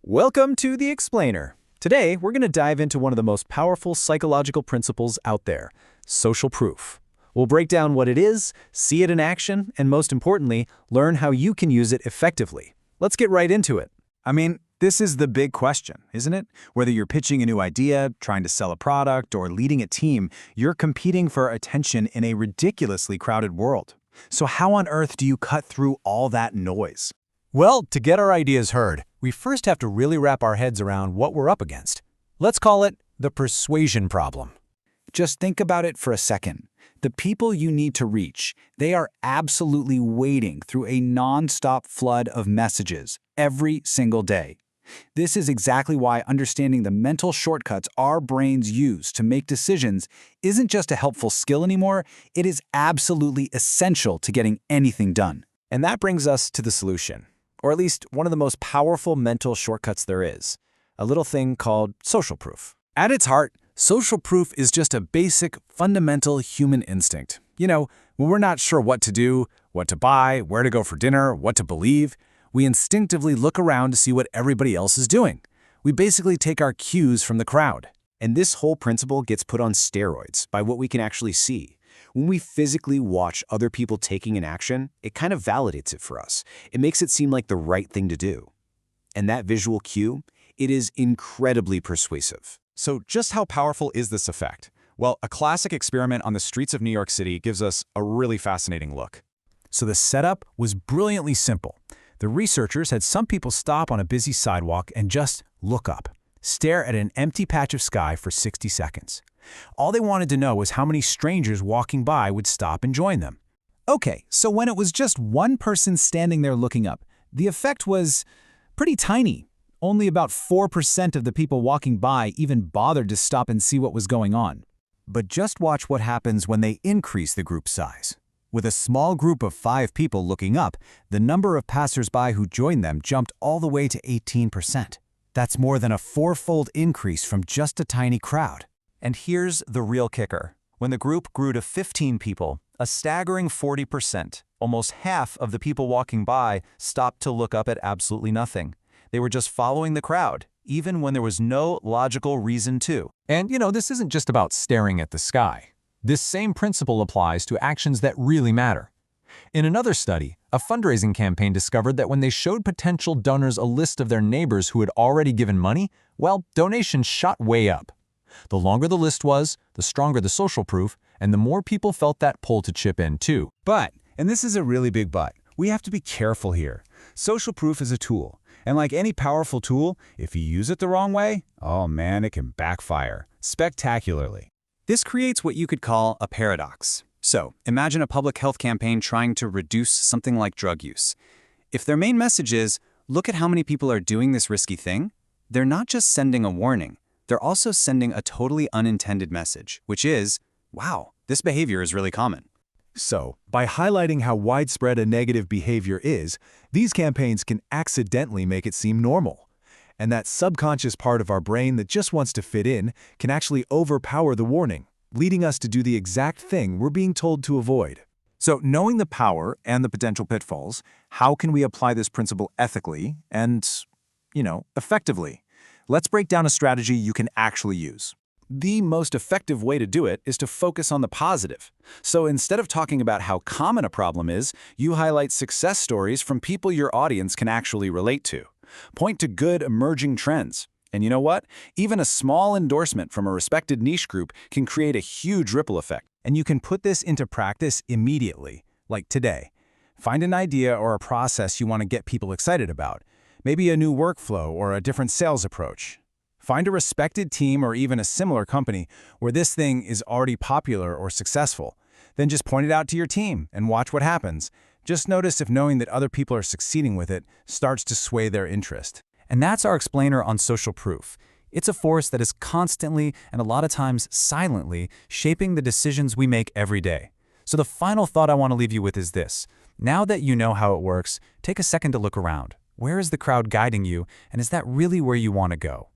Welcome to The Explainer. Today, we're going to dive into one of the most powerful psychological principles out there, social proof. We'll break down what it is, see it in action, and most importantly, learn how you can use it effectively. Let's get right into it. This is the big question, isn't it? Whether you're pitching a new idea, trying to sell a product, or leading a team, you're competing for attention in a ridiculously crowded world. So how on earth do you cut through all that noise? Well, to get our ideas heard, we first have to really wrap our heads around what we're up against. Let's call it the persuasion problem. Just think about it for a second. The people you need to reach, they are absolutely wading through a non-stop flood of messages every single day. This is exactly why understanding the mental shortcuts our brains use to make decisions isn't just a helpful skill anymore, it is absolutely essential to getting anything done. And that brings us to the solution, or at least one of the most powerful mental shortcuts there is, a little thing called social proof. At its heart, social proof is just a basic, fundamental human instinct. When we're not sure what to do, what to buy, where to go for dinner, what to believe, we instinctively look around to see what everybody else is doing. We basically take our cues from the crowd. And this whole principle gets put on steroids by what we can actually see. When we physically watch other people taking an action, it kind of validates it for us. It makes it seem like the right thing to do. And that visual cue, it is incredibly persuasive. So just how powerful is this effect? Well, a classic experiment on the streets of New York City gives us a really fascinating look. So the setup was brilliantly simple. The researchers had some people stop on a busy sidewalk and just look up, stare at an empty patch of sky for 60 seconds. All they wanted to know was how many strangers walking by would stop and join them. Okay, so when it was just one person standing there looking up, the effect was pretty tiny. Only about 4% of the people walking by even bothered to stop and see what was going on. But just watch what happens when they increase the group size. With a small group of 5 people looking up, the number of passersby who joined them jumped all the way to 18%. That's more than a 4-fold increase from just a tiny crowd. And here's the real kicker. When the group grew to 15 people, a staggering 40%, almost half of the people walking by, stopped to look up at absolutely nothing. They were just following the crowd, even when there was no logical reason to. And this isn't just about staring at the sky. This same principle applies to actions that really matter. In another study, a fundraising campaign discovered that when they showed potential donors a list of their neighbors who had already given money, donations shot way up. The longer the list was, the stronger the social proof, and the more people felt that pull to chip in too. But, and this is a really big but, we have to be careful here. Social proof is a tool. And like any powerful tool, if you use it the wrong way, oh man, it can backfire spectacularly. This creates what you could call a paradox. So, imagine a public health campaign trying to reduce something like drug use. If their main message is, look at how many people are doing this risky thing, they're not just sending a warning, they're also sending a totally unintended message, which is, wow, this behavior is really common. So, by highlighting how widespread a negative behavior is, these campaigns can accidentally make it seem normal. And that subconscious part of our brain that just wants to fit in can actually overpower the warning, leading us to do the exact thing we're being told to avoid. So knowing the power and the potential pitfalls, how can we apply this principle ethically and, effectively? Let's break down a strategy you can actually use. The most effective way to do it is to focus on the positive. So instead of talking about how common a problem is, you highlight success stories from people your audience can actually relate to. Point to good emerging trends. And you know what? Even a small endorsement from a respected niche group can create a huge ripple effect. And you can put this into practice immediately, like today. Find an idea or a process you want to get people excited about. Maybe a new workflow or a different sales approach. Find a respected team or even a similar company where this thing is already popular or successful. Then just point it out to your team and watch what happens. Just notice if knowing that other people are succeeding with it starts to sway their interest. And that's our explainer on social proof. It's a force that is constantly and a lot of times silently shaping the decisions we make every day. So the final thought I want to leave you with is this. Now that you know how it works, take a second to look around. Where is the crowd guiding you, and is that really where you want to go?